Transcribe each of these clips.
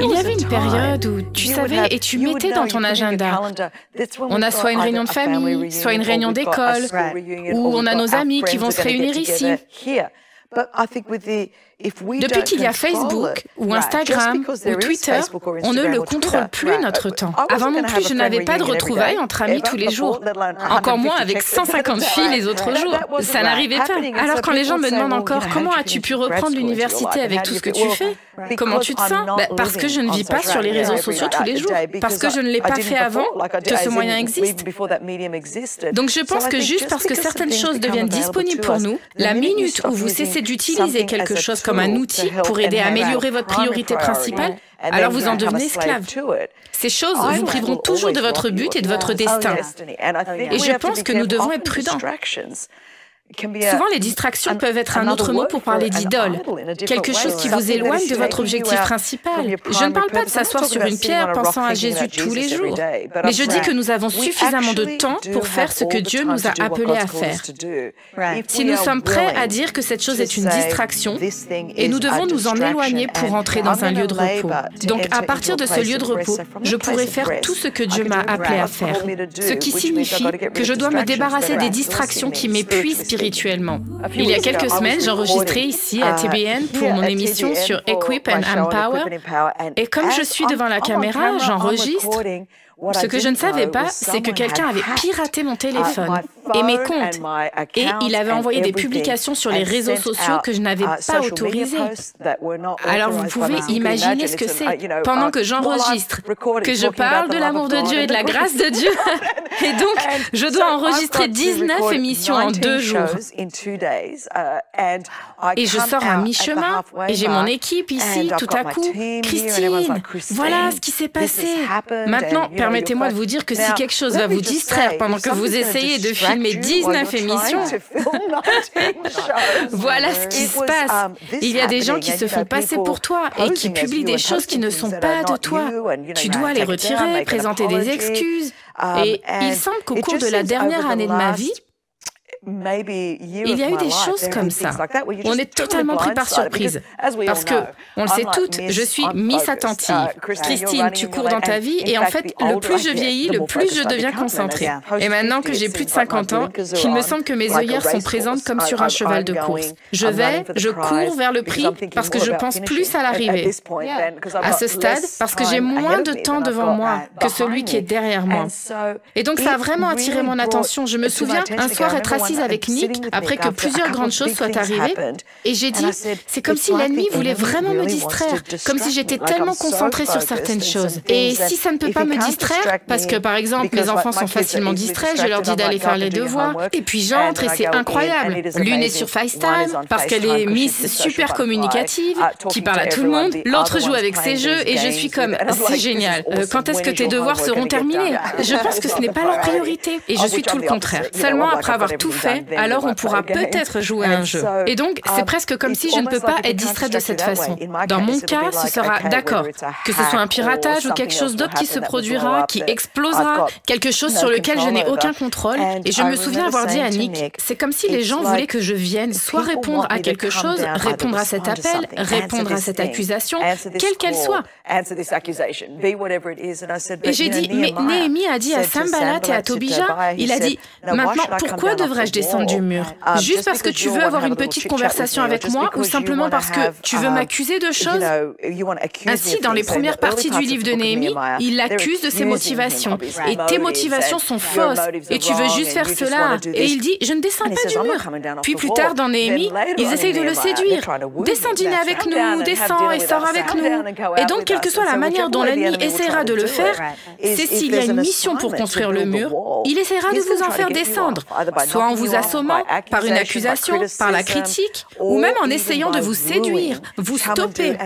Il y avait une période où tu savais et tu mettais dans ton agenda. On a soit une réunion de famille, soit une réunion d'école, ou on a nos amis qui vont se réunir ici. Depuis qu'il y a Facebook, ou Instagram, ou Twitter, on ne le contrôle plus notre temps. Avant non plus, je n'avais pas de retrouvailles entre amis tous les jours. Encore moins avec 150 filles les autres jours. Ça n'arrivait pas. Alors quand les gens me demandent encore comment as-tu pu reprendre l'université avec tout ce que tu fais, comment tu te sens? Parce que je ne vis pas sur les réseaux sociaux tous les jours. Parce que je ne l'ai pas fait avant que ce moyen existe. Donc je pense que juste parce que certaines choses deviennent disponibles pour nous, la minute où vous cessez d'utiliser quelque chose comme un outil pour aider à améliorer votre priorité principale, alors vous en devenez esclave. Ces choses vous priveront toujours de votre but et de votre destin. Et je pense que nous devons être prudents. Souvent, les distractions peuvent être un autre mot pour parler d'idole, quelque chose qui vous éloigne de votre objectif principal. Je ne parle pas de s'asseoir sur une pierre pensant à Jésus tous les jours, mais je dis que nous avons suffisamment de temps pour faire ce que Dieu nous a appelés à faire. Si nous sommes prêts à dire que cette chose est une distraction, et nous devons nous en éloigner pour entrer dans un lieu de repos. Donc, à partir de ce lieu de repos, je pourrai faire tout ce que Dieu m'a appelé à faire, ce qui signifie que je dois me débarrasser des distractions qui m'épuisent spirituellement. Il y a quelques semaines, j'enregistrais ici à TBN pour mon émission sur Equip and Empower. Et comme je suis devant la caméra, j'enregistre. Ce que je ne savais pas, c'est que quelqu'un avait piraté mon téléphone et mes comptes. Et il avait envoyé des publications sur les réseaux sociaux que je n'avais pas autorisées. Alors vous pouvez imaginer ce que c'est. Pendant que j'enregistre, que je parle de l'amour de Dieu et de la grâce de Dieu. Et donc, je dois enregistrer 19 émissions en 2 jours. Et je sors à mi-chemin, et j'ai mon équipe ici, tout à coup. Christine, voilà ce qui s'est passé. Maintenant, permettez-moi de vous dire que si quelque chose va vous distraire pendant que vous essayez de filmer 19 émissions, voilà ce qui se passe. Il y a des gens qui se font passer pour toi et qui publient des choses qui ne sont pas de toi. Tu dois les retirer, présenter des excuses. Et il semble qu'au cours de la dernière année de ma vie, il y a eu des choses comme ça. On est totalement pris par surprise. Parce que, on le sait toutes, je suis Miss Attentive. Christine, tu cours dans ta vie et en fait, le plus je vieillis, le plus je deviens concentrée. Et maintenant que j'ai plus de 50 ans, il me semble que mes œillères sont présentes comme sur un cheval de course. Je cours vers le prix parce que je pense plus à l'arrivée. À ce stade, parce que j'ai moins de temps devant moi que celui qui est derrière moi. Et donc ça a vraiment attiré mon attention. Je me souviens un soir être assise avec Nick après que plusieurs grandes choses soient arrivées et j'ai dit, c'est comme si l'ennemi voulait vraiment me distraire, comme si j'étais tellement concentrée sur certaines choses. Et si ça ne peut pas me distraire, parce que par exemple mes enfants sont facilement distraits, je leur dis d'aller faire les devoirs et puis j'entre et c'est incroyable. L'une est sur FaceTime parce qu'elle est Miss super communicative, qui parle à tout le monde, l'autre joue avec ses jeux et je suis comme, c'est génial, quand est-ce que tes devoirs seront terminés? Je pense que ce n'est pas leur priorité et je suis tout le contraire. Seulement après avoir tout fait, alors on pourra peut-être jouer à un jeu. Et donc, c'est presque comme si je ne peux pas être distraite de cette façon. Dans mon cas, ce sera d'accord, que ce soit un piratage ou quelque chose d'autre qui se produira, qui explosera, quelque chose sur lequel je n'ai aucun contrôle. Et je me souviens avoir dit à Nick, c'est comme si les gens voulaient que je vienne soit répondre à quelque chose, répondre à cet appel, répondre à cette accusation, quelle qu'elle soit. Et j'ai dit, mais Néhémie a dit à Sanballat et à Tobija, il a dit, maintenant, pourquoi devrais-je descendre du mur? Juste parce que tu veux avoir une petite conversation avec moi ou simplement parce que tu veux m'accuser de choses? Ainsi, dans les premières parties du livre de Néhémie, il l'accuse de ses motivations. Et tes motivations sont fausses. Et tu veux juste faire cela. Et il dit, je ne descends pas du mur. Puis plus tard, dans Néhémie, ils essayent de le séduire. Descends dîner avec nous, descends et sors avec nous. Et donc, quelle que soit la manière dont l'ennemi essaiera de le faire, c'est s'il y a une mission pour construire le mur, il essaiera de vous en faire descendre, soit en vous assommant, par une accusation, par la critique, ou même en essayant de vous séduire, vous stopper.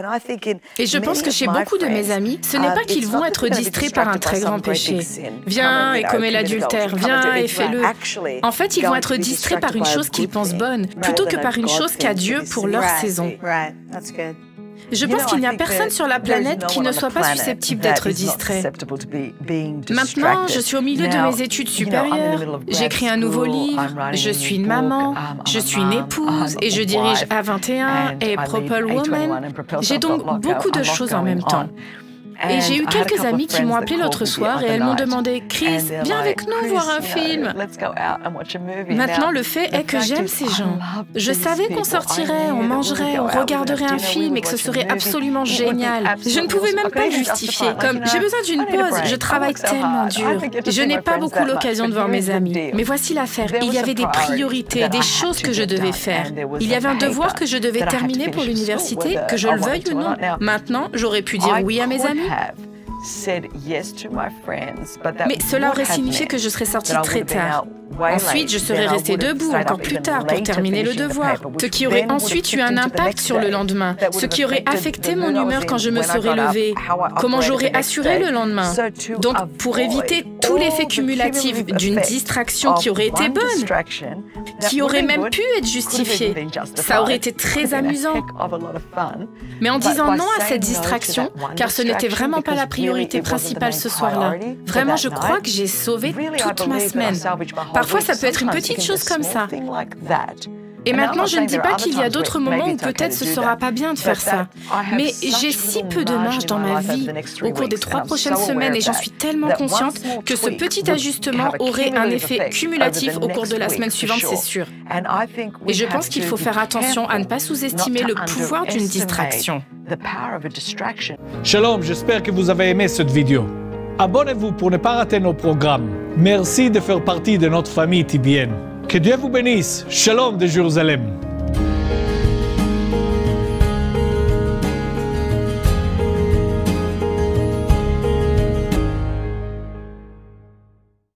Et je pense que chez beaucoup de mes amis, ce n'est pas qu'ils vont être distraits par un très grand péché. Viens et commets l'adultère, viens et fais-le. En fait, ils vont être distraits par une chose qu'ils pensent bonne, plutôt que par une chose qu'a Dieu pour leur saison. Je pense qu'il n'y a personne sur la planète qui ne soit pas susceptible d'être distrait. Maintenant, je suis au milieu de mes études supérieures, j'écris un nouveau livre, je suis une maman, je suis une épouse et je dirige A21 et Propel Woman. J'ai donc beaucoup de choses en même temps. Et j'ai eu quelques amis qui m'ont appelé l'autre soir et elles m'ont demandé « Chris, viens avec nous voir un film !» Maintenant, le fait est que j'aime ces gens. Je savais qu'on sortirait, on mangerait, on regarderait un film et que ce serait absolument génial. Je ne pouvais même pas le justifier. Comme « J'ai besoin d'une pause, je travaille tellement dur. » Je n'ai pas beaucoup l'occasion de voir mes amis. Mais voici l'affaire. Il y avait des priorités, des choses que je devais faire. Il y avait un devoir que je devais terminer pour l'université, que je le veuille ou non. Maintenant, j'aurais pu dire oui à mes amis. Mais cela aurait signifié que je serais sortie très tard. Ensuite, je serais restée debout encore plus tard pour terminer le devoir, ce qui aurait ensuite eu un impact sur le lendemain, ce qui aurait affecté mon humeur quand je me serais levée, comment j'aurais assuré le lendemain. Donc, pour éviter tout l'effet cumulatif d'une distraction qui aurait été bonne, qui aurait même pu être justifiée, ça aurait été très amusant. Mais en disant non à cette distraction, car ce n'était vraiment pas la priorité principale ce soir-là, vraiment, je crois que j'ai sauvé toute ma semaine. Parfois, ça peut être une petite chose comme ça. Et maintenant, je ne dis pas qu'il y a d'autres moments où peut-être ce ne sera pas bien de faire ça. Mais j'ai si peu de marge dans ma vie au cours des 3 prochaines semaines et j'en suis tellement consciente que ce petit ajustement aurait un effet cumulatif au cours de la semaine suivante, c'est sûr. Et je pense qu'il faut faire attention à ne pas sous-estimer le pouvoir d'une distraction. Shalom, j'espère que vous avez aimé cette vidéo. Abonnez-vous pour ne pas rater nos programmes. Merci de faire partie de notre famille TBN. Que Dieu vous bénisse. Shalom de Jérusalem.